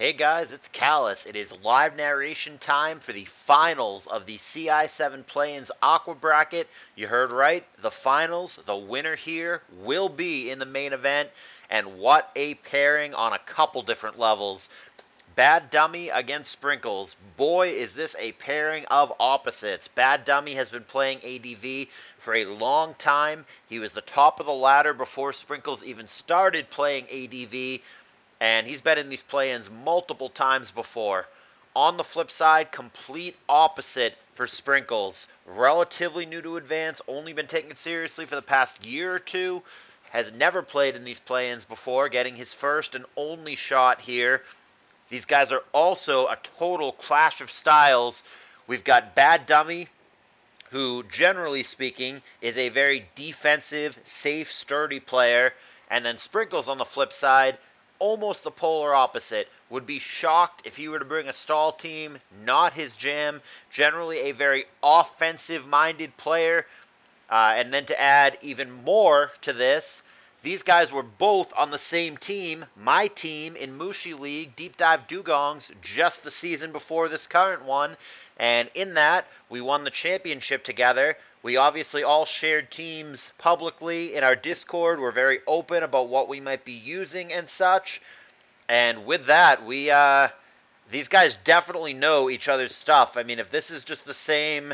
Hey guys, it's Callous. It is live narration time for the finals of the CI7 Play-ins Aqua bracket. You heard right, the finals. The winner here will be in the main event, and what a pairing on a couple different levels. Baddummy against Sprinkles. Boy, is this a pairing of opposites. Baddummy has been playing ADV for a long time. He was the top of the ladder before Sprinkles even started playing ADV. And he's been in these play-ins multiple times before. On the flip side, complete opposite for Sprinkles. Relatively new to Advance, only been taken seriously for the past year or two. Has never played in these play-ins before, getting his first and only shot here. These guys are also a total clash of styles. We've got Baddummy, who, generally speaking, is a very defensive, safe, sturdy player. And then Sprinkles on the flip side, almost the polar opposite. Would be shocked if he were to bring a stall team. Not his jam. Generally a very offensive-minded player. And then to add even more to this, these guys were both on the same team, my team in Mushi League, Deep Dive Dugongs, just the season before this current one. And in that, we won the championship together. We obviously all shared teams publicly in our Discord. We're very open about what we might be using and such. And with that, these guys definitely know each other's stuff. I mean, if this is just the same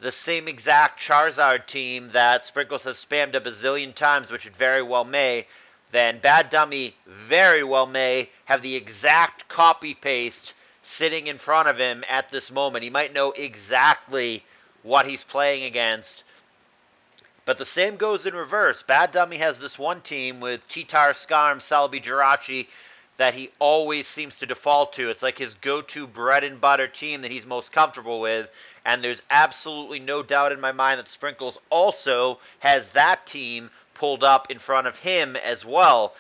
exact Charizard team that Sprinkles has spammed a bazillion times, which it very well may, then Baddummy very well may have the exact copy-paste sitting in front of him at this moment. He might know exactly what he's playing against. But the same goes in reverse. Baddummy has this one team with Cheetar, Skarm, Celebi, Jirachi that he always seems to default to. It's like his go-to bread and butter team that he's most comfortable with. And there's absolutely no doubt in my mind that Sprinkles also has that team pulled up in front of him as well.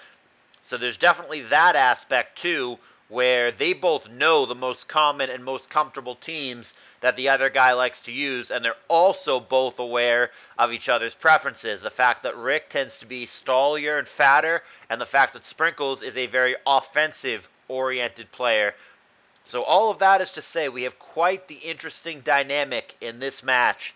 So there's definitely that aspect too, where they both know the most common and most comfortable teams that the other guy likes to use, and they're also both aware of each other's preferences. The fact that Rick tends to be stallier and fatter, and the fact that Sprinkles is a very offensive-oriented player. So all of that is to say we have quite the interesting dynamic in this match.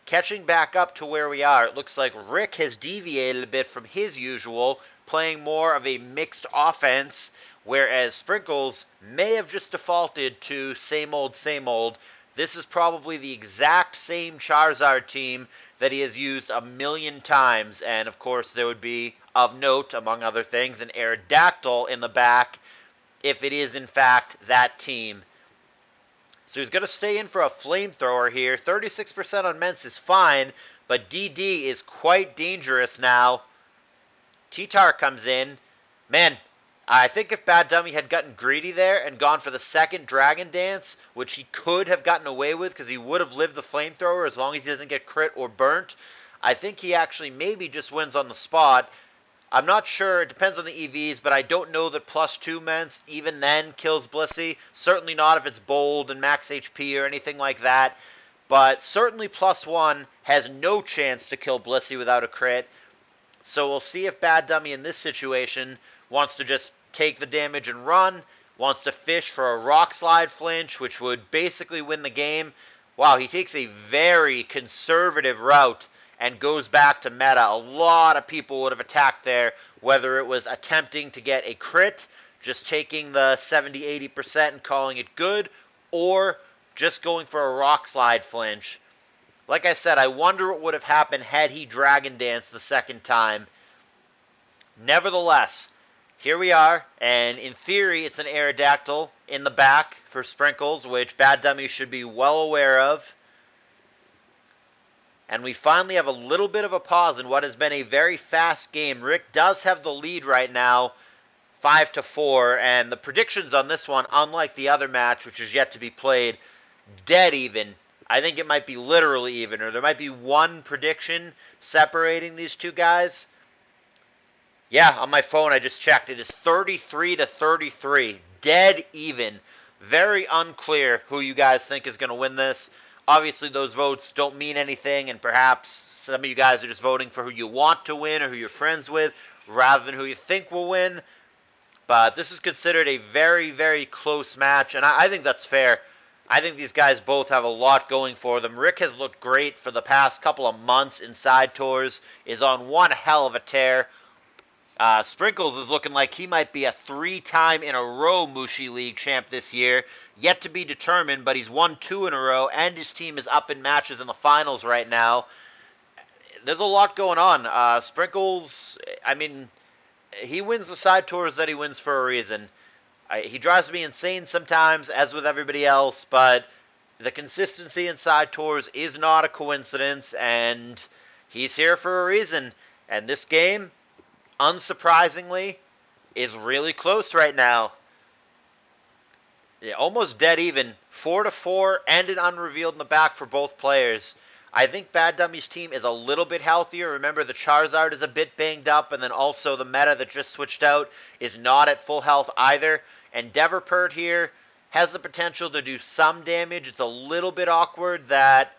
Catching back up to where we are, it looks like Rick has deviated a bit from his usual, playing more of a mixed offense, whereas Sprinkles may have just defaulted to same old, same old. This is probably the exact same Charizard team that he has used a million times, and of course there would be, of note, among other things, an Aerodactyl in the back, if it is in fact that team. So he's going to stay in for a flamethrower here. 36% on Mence is fine, but DD is quite dangerous now. Cheetar comes in. Man, I think if Baddummy had gotten greedy there and gone for the second Dragon Dance, which he could have gotten away with because he would have lived the flamethrower as long as he doesn't get crit or burnt, I think he actually maybe just wins on the spot. I'm not sure, it depends on the EVs, but I don't know that +2 Mence even then kills Blissey. Certainly not if it's bold and max HP or anything like that. But certainly +1 has no chance to kill Blissey without a crit. So we'll see if Baddummy in this situation wants to just take the damage and run, wants to fish for a Rock Slide flinch, which would basically win the game. Wow, he takes a very conservative route and goes back to meta. A lot of people would have attacked there, whether it was attempting to get a crit, just taking the 70-80% and calling it good, or just going for a Rock Slide flinch. Like I said, I wonder what would have happened had he Dragon Danced the second time. Nevertheless, here we are, and in theory it's an Aerodactyl in the back for Sprinkles, which Baddummy should be well aware of. And we finally have a little bit of a pause in what has been a very fast game. Rick does have the lead right now, 5-4, and the predictions on this one, unlike the other match, which is yet to be played, dead even. I think it might be literally even, or there might be one prediction separating these two guys. Yeah, on my phone I just checked. It is 33-33, dead even. Very unclear who you guys think is going to win this. Obviously, those votes don't mean anything, and perhaps some of you guys are just voting for who you want to win or who you're friends with rather than who you think will win. But this is considered a very, very close match, and I think that's fair. I think these guys both have a lot going for them. Rick has looked great for the past couple of months in side tours, is on one hell of a tear. Sprinkles is looking like he might be a 3-time in a row Mushi League champ this year. Yet to be determined, but he's won 2 in a row, and his team is up in matches in the finals right now. There's a lot going on. Sprinkles, I mean, he wins the side tours that he wins for a reason. He drives me insane sometimes, as with everybody else, but the consistency in side tours is not a coincidence, and he's here for a reason. And this game, unsurprisingly, is really close right now. Yeah, almost dead even. 4-4, and an unrevealed in the back for both players. I think Baddummy's team is a little bit healthier. Remember, the Charizard is a bit banged up, and then also the meta that just switched out is not at full health either. And Deverpert here has the potential to do some damage. It's a little bit awkward that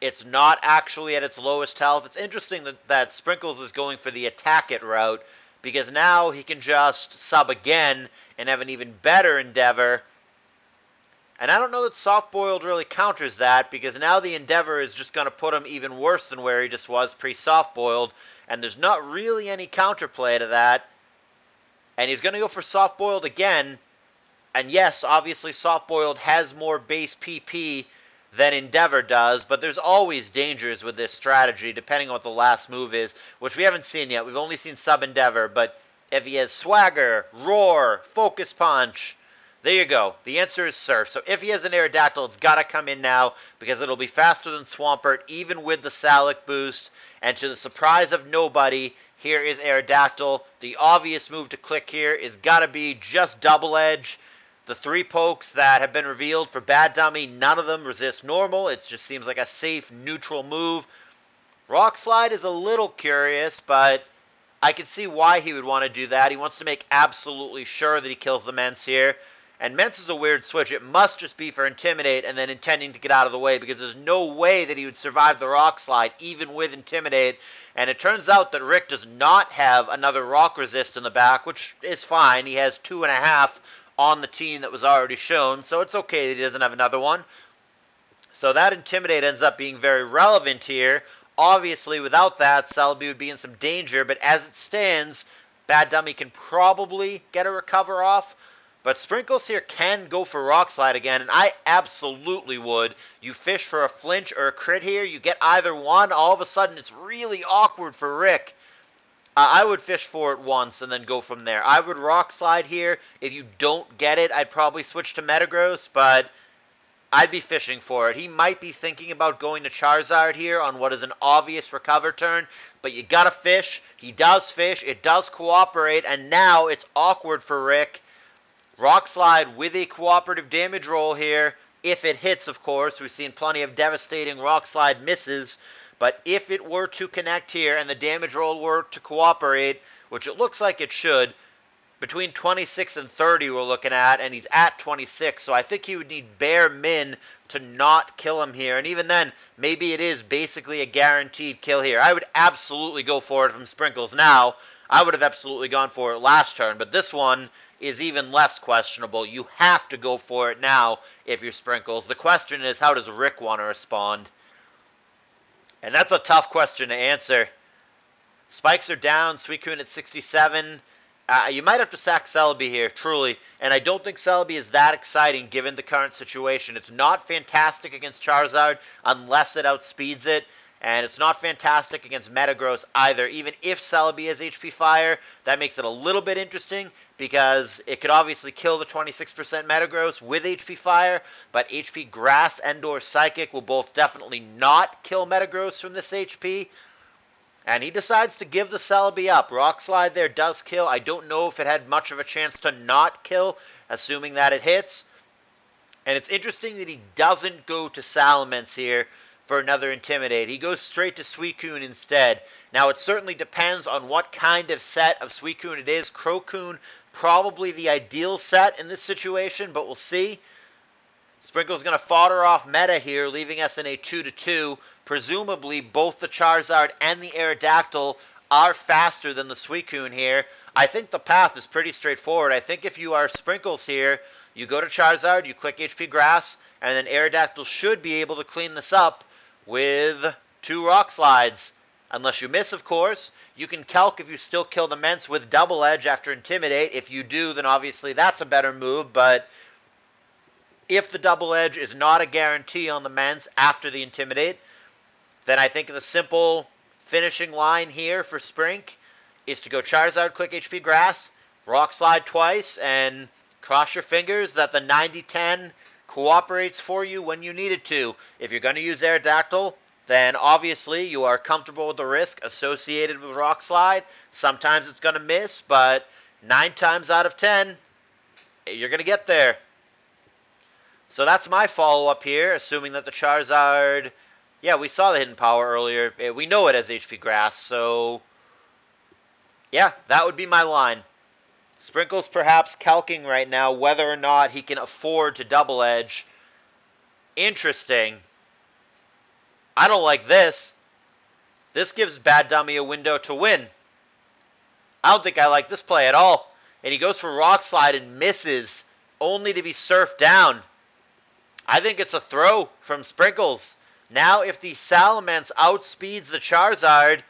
it's not actually at its lowest health. It's interesting that Sprinkles is going for the attack it route, because now he can just sub again and have an even better Endeavor. And I don't know that Soft Boiled really counters that, because now the Endeavor is just going to put him even worse than where he just was pre-Soft Boiled, and there's not really any counterplay to that. And he's going to go for Soft Boiled again. And yes, obviously Soft Boiled has more base PP than Endeavor does, but there's always dangers with this strategy, depending on what the last move is, which we haven't seen yet. We've only seen Sub Endeavor, but if he has Swagger, Roar, Focus Punch, there you go. The answer is Surf. So if he has an Aerodactyl, it's got to come in now, because it'll be faster than Swampert, even with the Salic boost. And to the surprise of nobody, here is Aerodactyl. The obvious move to click here is got to be just Double Edge. The 3 pokes that have been revealed for Baddummy, none of them resist normal. It just seems like a safe, neutral move. Rock Slide is a little curious, but I can see why he would want to do that. He wants to make absolutely sure that he kills the Mence here. And Mence is a weird switch. It must just be for Intimidate and then intending to get out of the way, because there's no way that he would survive the Rock Slide, even with Intimidate. And it turns out that Rick does not have another Rock Resist in the back, which is fine. He has 2.5 on the team that was already shown, so it's okay that he doesn't have another one. So that Intimidate ends up being very relevant here. Obviously, without that, Celebi would be in some danger, but as it stands, Baddummy can probably get a recover off. But Sprinkles here can go for Rock Slide again, and I absolutely would. You fish for a flinch or a crit here, you get either one, all of a sudden it's really awkward for Rick. I would fish for it once and then go from there. I would Rock Slide here. If you don't get it, I'd probably switch to Metagross, but I'd be fishing for it. He might be thinking about going to Charizard here on what is an obvious recover turn, but you gotta fish. He does fish, it does cooperate, and now it's awkward for Rick. Rock Slide with a cooperative damage roll here. If it hits, of course. We've seen plenty of devastating Rock Slide misses. But if it were to connect here and the damage roll were to cooperate, which it looks like it should, between 26 and 30 we're looking at, and he's at 26. So I think he would need bare min to not kill him here. And even then, maybe it is basically a guaranteed kill here. I would absolutely go for it from Sprinkles now. I would have absolutely gone for it last turn, but this one is even less questionable. You have to go for it now if you're Sprinkles. The question is, how does Rick want to respond? And that's a tough question to answer. Spikes are down, Suicune at 67. You might have to sack Celebi here, truly. And I don't think Celebi is that exciting given the current situation. It's not fantastic against Charizard unless it outspeeds it. And it's not fantastic against Metagross either. Even if Celebi has HP Fire, that makes it a little bit interesting, because it could obviously kill the 26% Metagross with HP Fire, but HP Grass and or Psychic will both definitely not kill Metagross from this HP. And he decides to give the Celebi up. Rock Slide there does kill. I don't know if it had much of a chance to not kill, assuming that it hits. And it's interesting that he doesn't go to Salamence here for another Intimidate. He goes straight to Suicune instead. Now, it certainly depends on what kind of set of Suicune it is. Crocoon, probably the ideal set in this situation, but we'll see. Sprinkle's going to fodder off meta here, leaving us in a 2-2. Presumably, both the Charizard and the Aerodactyl are faster than the Suicune here. I think the path is pretty straightforward. I think if you are Sprinkles here, you go to Charizard, you click HP Grass, and then Aerodactyl should be able to clean this up with 2 Rock Slides. Unless you miss, of course. You can Calc if you still kill the Mence with Double Edge after Intimidate. If you do, then obviously that's a better move, but if the Double Edge is not a guarantee on the Mence after the Intimidate, then I think the simple finishing line here for Sprink is to go Charizard, click HP Grass, Rock Slide twice, and cross your fingers that the 90-10 cooperates for you when you need it to. If you're going to use Aerodactyl, then obviously you are comfortable with the risk associated with Rock Slide. Sometimes it's going to miss, but 9 times out of 10, you're going to get there. So that's my follow-up here, assuming that the Charizard... Yeah, we saw the hidden power earlier. We know it as HP Grass, so... yeah, that would be my line. Sprinkles perhaps calcing right now whether or not he can afford to Double Edge. Interesting. I don't like this. This gives Baddummy a window to win. I don't think I like this play at all. And he goes for Rock Slide and misses, only to be surfed down. I think it's a throw from Sprinkles. Now if the Salamence outspeeds the Charizard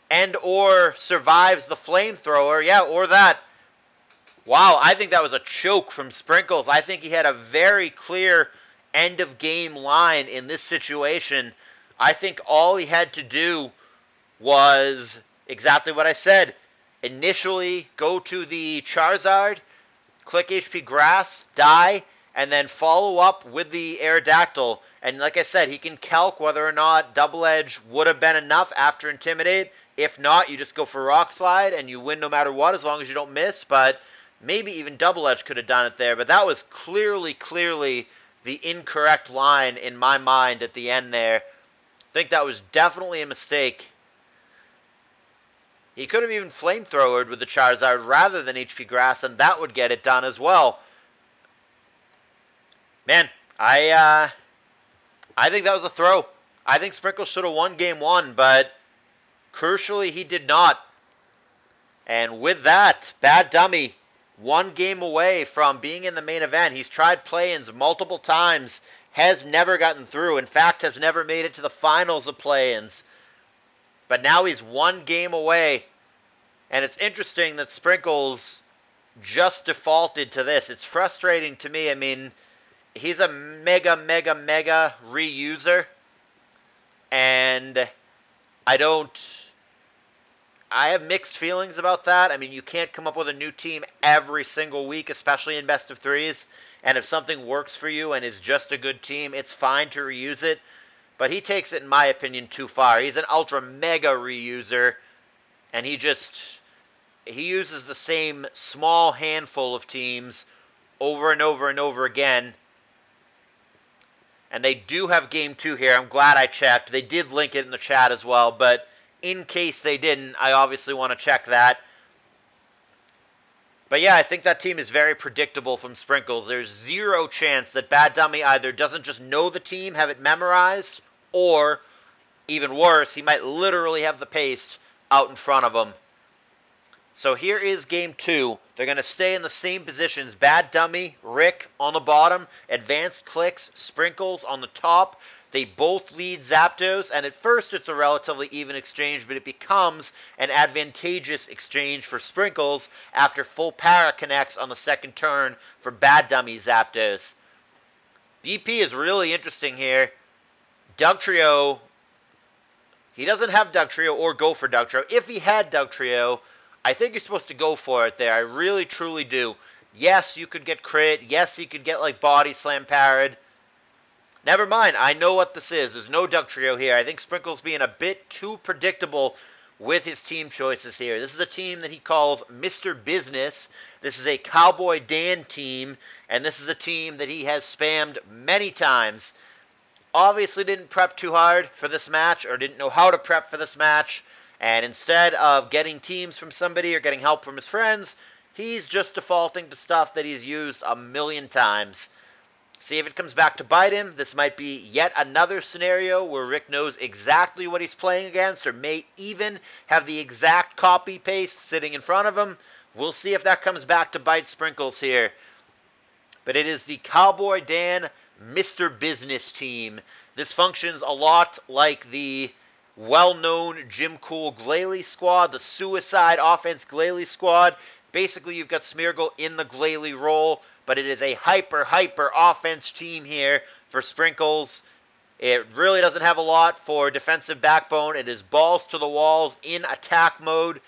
and or survives the Flamethrower, yeah, or that. Wow, I think that was a choke from Sprinkles. I think he had a very clear end of game line in this situation. I think all he had to do was exactly what I said. Initially go to the Charizard, click HP Grass, die, and then follow up with the Aerodactyl. And like I said, he can calc whether or not Double Edge would have been enough after Intimidate. If not, you just go for Rock Slide and you win no matter what as long as you don't miss. But maybe even Double Edge could have done it there. But that was clearly the incorrect line in my mind at the end there. I think that was definitely a mistake. He could have even Flamethrowered with the Charizard rather than HP Grass, and that would get it done as well. Man, I think that was a throw. I think Sprinkles should have won game 1, but crucially he did not. And with that, Baddummy, 1 game away from being in the main event. He's tried play-ins multiple times, has never gotten through. In fact, has never made it to the finals of play-ins. But now he's 1 game away. And it's interesting that Sprinkles just defaulted to this. It's frustrating to me. I mean, he's a mega reuser. And I have mixed feelings about that. I mean, you can't come up with a new team every single week, especially in best of 3s. And if something works for you and is just a good team, it's fine to reuse it. But he takes it, in my opinion, too far. He's an ultra mega reuser. And he uses the same small handful of teams over and over and over again. And they do have game 2 here. I'm glad I checked. They did link it in the chat as well, but in case they didn't, I obviously want to check that. But yeah, I think that team is very predictable from Sprinkles. There's zero chance that Baddummy either doesn't just know the team, have it memorized, or, even worse, he might literally have the paste out in front of him. So here is game 2. They're going to stay in the same positions. Baddummy, Rick on the bottom, Advanced Clicks, Sprinkles on the top. They both lead Zapdos, and at first it's a relatively even exchange, but it becomes an advantageous exchange for Sprinkles after full para connects on the second turn for Baddummy Zapdos. BP is really interesting here. Dugtrio, he doesn't have Dugtrio or go for Dugtrio. If he had Dugtrio, I think you're supposed to go for it there. I really, truly do. Yes, you could get crit. Yes, you could get like Body Slam parried. Never mind. I know what this is. There's no Dugtrio here. I think Sprinkles being a bit too predictable with his team choices here. This is a team that he calls Mr. Business. This is a Cowboy Dan team, and this is a team that he has spammed many times. Obviously didn't prep too hard for this match, or didn't know how to prep for this match. And instead of getting teams from somebody or getting help from his friends, he's just defaulting to stuff that he's used a million times. See if it comes back to bite him. This might be yet another scenario where Rick knows exactly what he's playing against, or may even have the exact copy-paste sitting in front of him. We'll see if that comes back to bite Sprinkles here. But it is the Cowboy Dan Mr. Business team. This functions a lot like the well-known Jim Cool Glalie squad, the Suicide Offense Glalie squad. Basically, you've got Smeargle in the Glalie role, but it is a hyper offense team here for Sprinkles. It really doesn't have a lot for defensive backbone. It is balls to the walls in attack mode.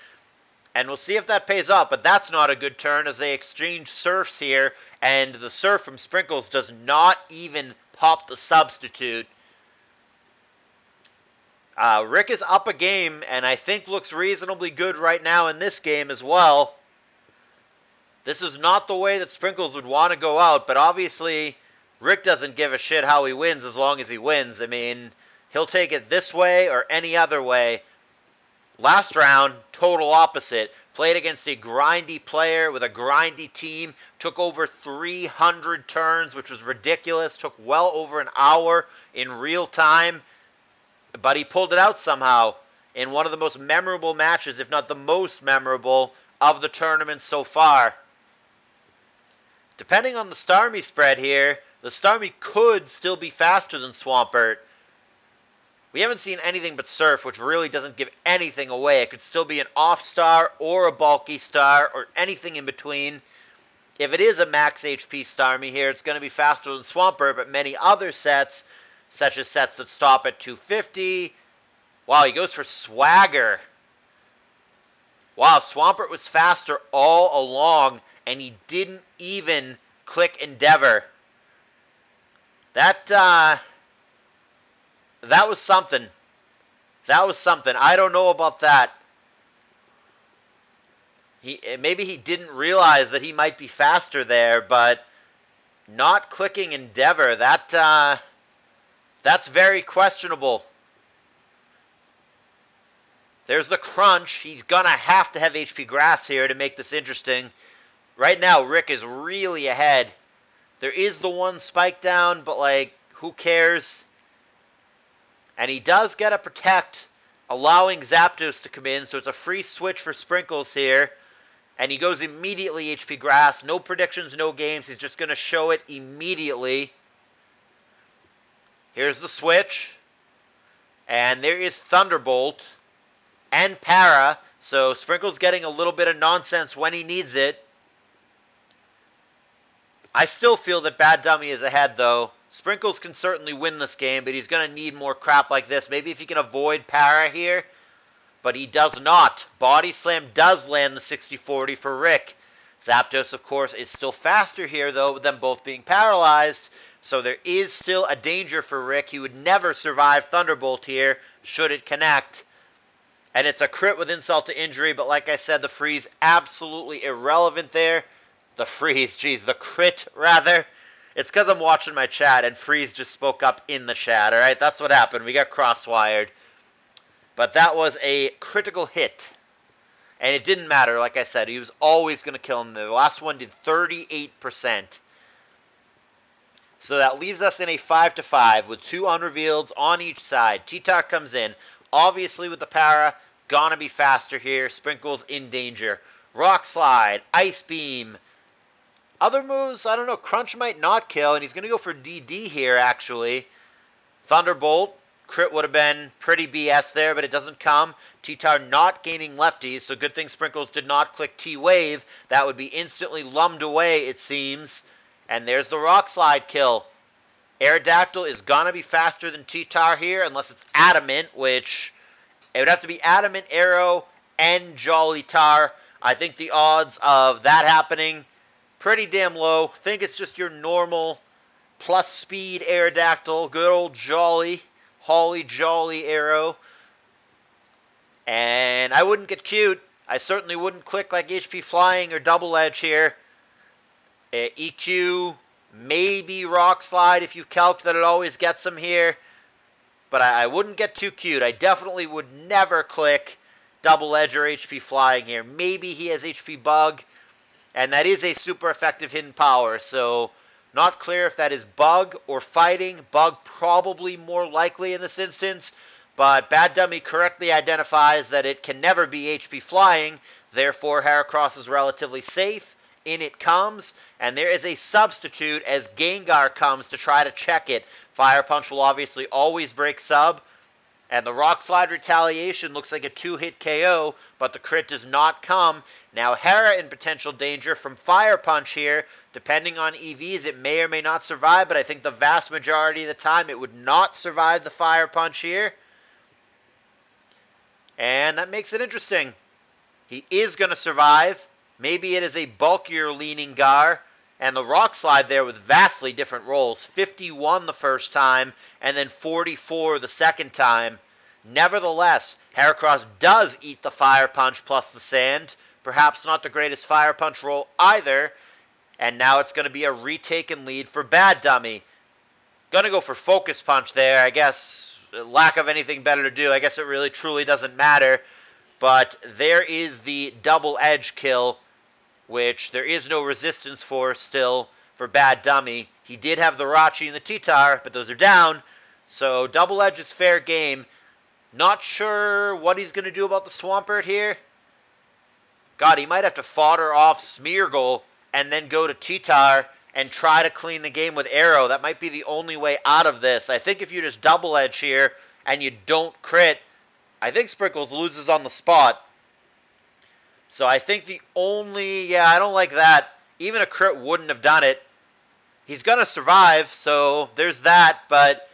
And we'll see if that pays off, but that's not a good turn as they exchange surfs here, and the surf from Sprinkles does not even pop the substitute. Rick is up a game, and I think looks reasonably good right now in this game as well. This is not the way that Sprinkles would want to go out, but obviously Rick doesn't give a shit how he wins as long as he wins. I mean, he'll take it this way or any other way. Last round, total opposite. Played against a grindy player with a grindy team. Took over 300 turns, which was ridiculous. Took well over an hour in real time. But he pulled it out somehow in one of the most memorable matches, if not the most memorable, of the tournament so far. Depending on the Starmie spread here, the Starmie could still be faster than Swampert. We haven't seen anything but Surf, which really doesn't give anything away. It could still be an off star or a bulky star or anything in between. If it is a max HP Starmie here, it's going to be faster than Swampert, but many other sets, such as sets that stop at 250. Wow, he goes for Swagger. Wow, Swampert was faster all along, and he didn't even click Endeavor. That was something. That was something. I don't know about that. Maybe he didn't realize that he might be faster there, but not clicking Endeavor, that's very questionable. There's the crunch. He's going to have HP Grass here to make this interesting. Right now, Rick is really ahead. There is the one spike down, but, like, who cares? And he does get a Protect, allowing Zapdos to come in, so it's a free switch for Sprinkles here. And he goes immediately HP Grass. No predictions, no games. He's just going to show it immediately. Here's the switch. And there is Thunderbolt and Para. So Sprinkles getting a little bit of nonsense when he needs it. I still feel that Baddummy is ahead, though. Sprinkles can certainly win this game, but he's going to need more crap like this. Maybe if he can avoid Para here. But he does not. Body Slam does land the 60-40 for Rick. Zapdos, of course, is still faster here, though, with them both being paralyzed. So there is still a danger for Rick. He would never survive Thunderbolt here, should it connect. And it's a crit with insult to injury, but like I said, the freeze absolutely irrelevant there. The freeze, geez, the crit, rather. It's because I'm watching my chat, and Freeze just spoke up in the chat, alright? That's what happened. We got crosswired. But that was a critical hit. And it didn't matter, like I said. He was always going to kill him. The last one did 38%. So that leaves us in a 5-5 with two unrevealeds on each side. T-Tar comes in. Obviously with the Para, gonna be faster here. Sprinkles in danger. Rock Slide, Ice Beam. Other moves, I don't know. Crunch might not kill, and he's going to go for DD here, actually. Thunderbolt. Crit would have been pretty BS there, but it doesn't come. T-Tar not gaining lefties, so good thing Sprinkles did not click T-Wave. That would be instantly lummed away, it seems. And there's the Rock Slide kill. Aerodactyl is going to be faster than T-Tar here, unless it's Adamant, which it would have to be Adamant, Arrow, and Jolly Tar. I think the odds of that happening, pretty damn low. I think it's just your normal plus speed Aerodactyl, good old Jolly. Holly Jolly Arrow. And I wouldn't get cute. I certainly wouldn't click like HP Flying or Double Edge here. EQ, maybe Rock Slide if you calc that it always gets him here. But I wouldn't get too cute. I definitely would never click Double Edge or HP Flying here. Maybe he has HP Bug. And that is a super effective hidden power. So Not clear if that is bug or fighting. Bug probably more likely in this instance, but Baddummy correctly identifies that it can never be HP flying, therefore Heracross is relatively safe. In it comes, and there is a substitute as Gengar comes to try to check it. Fire Punch will obviously always break sub, and the Rock Slide Retaliation looks like a 2-hit KO, but the crit does not come. Now Hera in potential danger from Fire Punch here. Depending on EVs, it may or may not survive, but I think the vast majority of the time it would not survive the Fire Punch here. And that makes it interesting. He is going to survive. Maybe it is a bulkier leaning Gar. And the Rock Slide there with vastly different rolls. 51 the first time, and then 44 the second time. Nevertheless, Heracross does eat the Fire Punch plus the Sand. Perhaps not the greatest Fire Punch roll either. And now it's going to be a retaken lead for Baddummy. Gonna go for Focus Punch there, I guess. Lack of anything better to do. I guess it really truly doesn't matter. But there is the double edge kill, which there is no resistance for still for Baddummy. He did have the Rachi and the T-Tar, but those are down. So double edge is fair game. Not sure what he's going to do about the Swampert here. God, he might have to fodder off Smeargle and then go to T-Tar and try to clean the game with Arrow. That might be the only way out of this. I think if you just double edge here and you don't crit, I think Sprinkles loses on the spot. So I think the only... Yeah, I don't like that. Even a crit wouldn't have done it. He's going to survive, so there's that. But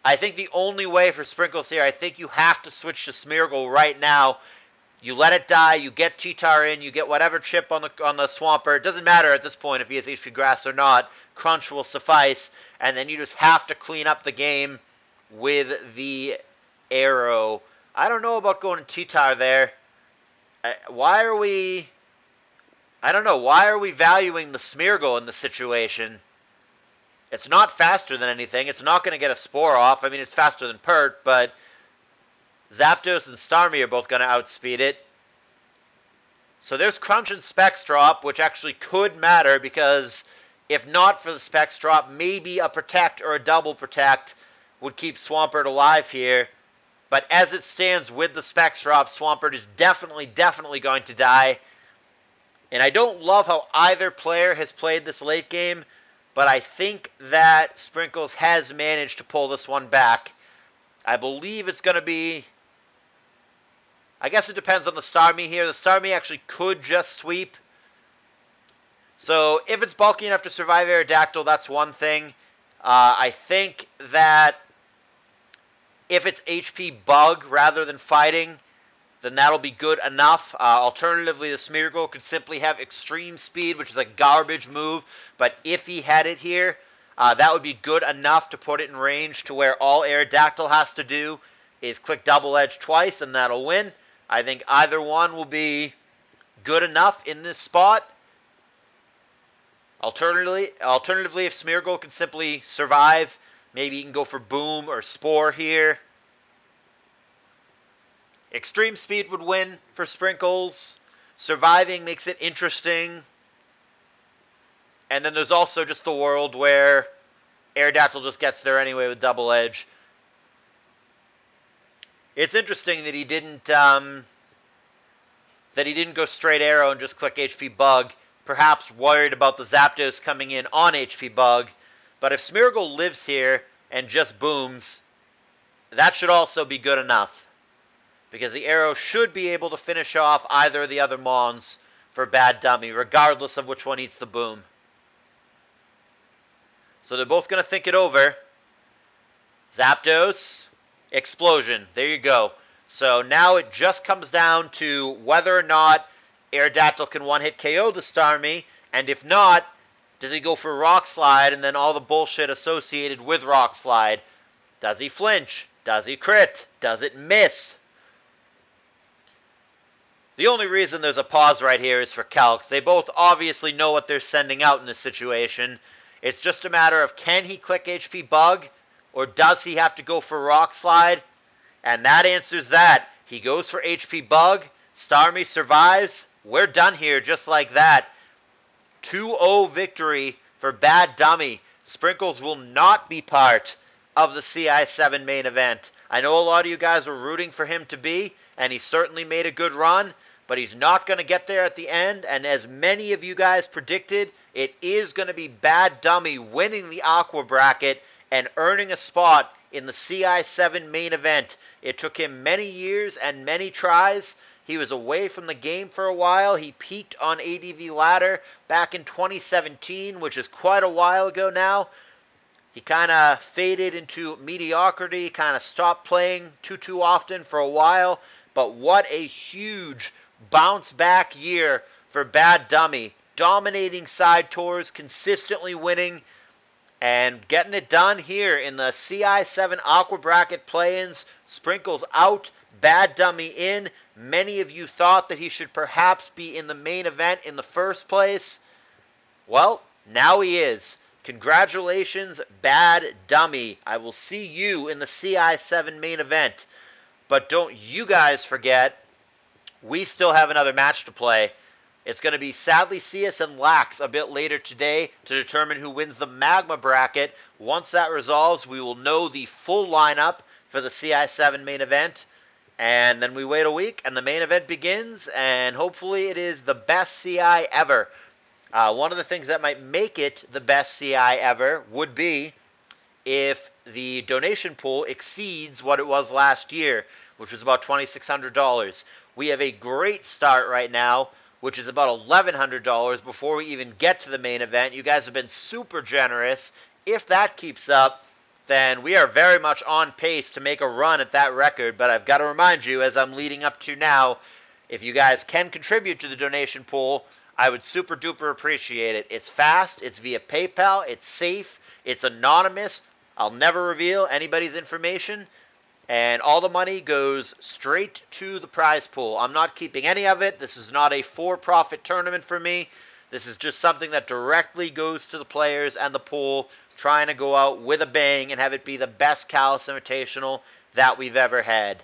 I think the only way for Sprinkles here, I think you have to switch to Smeargle right now. You let it die, you get T-Tar in, you get whatever chip on the Swampert. It doesn't matter at this point if he has HP Grass or not. Crunch will suffice. And then you just have to clean up the game with the Arrow. I don't know about going to T-Tar there. Why are we... I don't know. Why are we valuing the Smeargle in this situation? It's not faster than anything. It's not going to get a Spore off. I mean, it's faster than Pert, but Zapdos and Starmie are both going to outspeed it. So there's Crunch and Specs Drop, which actually could matter because if not for the Specs Drop, maybe a Protect or a Double Protect would keep Swampert alive here. But as it stands with the Specs Drop, Swampert is definitely going to die. And I don't love how either player has played this late game, but I think that Sprinkles has managed to pull this one back. I believe it's going to be... I guess it depends on the Starmie here. The Starmie actually could just sweep. So if it's bulky enough to survive Aerodactyl, that's one thing. I think that if it's HP Bug rather than Fighting, then that'll be good enough. Alternatively, the Smeargle could simply have Extreme Speed, which is a garbage move. But if he had it here, that would be good enough to put it in range to where all Aerodactyl has to do is click Double Edge twice, and that'll win. I think either one will be good enough in this spot. Alternatively, if Smeargle can simply survive, maybe you can go for Boom or Spore here. Extreme Speed would win for Sprinkles. Surviving makes it interesting. And then there's also just the world where Aerodactyl just gets there anyway with Double Edge. It's interesting that he didn't go straight Arrow and just click HP Bug. Perhaps worried about the Zapdos coming in on HP Bug. But if Smeargle lives here and just booms, that should also be good enough. Because the Arrow should be able to finish off either of the other Mons for Baddummy, regardless of which one eats the boom. So they're both going to think it over. Zapdos, Explosion. There you go. So now it just comes down to whether or not Aerodactyl can one-hit KO the Starmie, and if not, does he go for Rock Slide and then all the bullshit associated with Rock Slide? Does he flinch? Does he crit? Does it miss? The only reason there's a pause right here is for Calcs. They both obviously know what they're sending out in this situation. It's just a matter of can he click HP Bug, or does he have to go for Rock Slide? And that answers that. He goes for HP Bug. Starmie survives. We're done here just like that. 2-0 victory for Baddummy. Sprinkles will not be part of the CI7 main event. I know a lot of you guys were rooting for him to be, and he certainly made a good run, but he's not going to get there at the end, and as many of you guys predicted, it is going to be Baddummy winning the Aqua bracket and earning a spot in the CI7 main event. It took him many years and many tries. He was away from the game for a while. He peaked on ADV Ladder back in 2017, which is quite a while ago now. He kind of faded into mediocrity, kind of stopped playing too often for a while. But what a huge bounce back year for Baddummy. Dominating side tours, consistently winning, and getting it done here in the CI7 Aqua bracket play-ins. Sprinkles out, Baddummy in. Many of you thought that he should perhaps be in the main event in the first place. Well, now he is. Congratulations, Baddummy. I will see you in the CI7 main event. But don't you guys forget, we still have another match to play. It's going to be Sadly CS and Lax a bit later today to determine who wins the Magma bracket. Once that resolves, we will know the full lineup for the CI7 main event. And then we wait a week, and the main event begins, and hopefully it is the best CI ever. One of the things that might make it the best CI ever would be if the donation pool exceeds what it was last year, which was about $2,600. We have a great start right now, which is about $1,100 before we even get to the main event. You guys have been super generous. If that keeps up, then we are very much on pace to make a run at that record. But I've got to remind you, as I'm leading up to now, if you guys can contribute to the donation pool, I would super duper appreciate it. It's fast, it's via PayPal, it's safe, it's anonymous. I'll never reveal anybody's information, and all the money goes straight to the prize pool. I'm not keeping any of it. This is not a for-profit tournament for me. This is just something that directly goes to the players and the pool, trying to go out with a bang and have it be the best CALLOUS Invitational that we've ever had.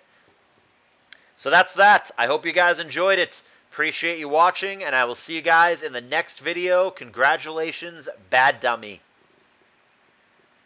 So that's that. I hope you guys enjoyed it. Appreciate you watching, and I will see you guys in the next video. Congratulations, Baddummy.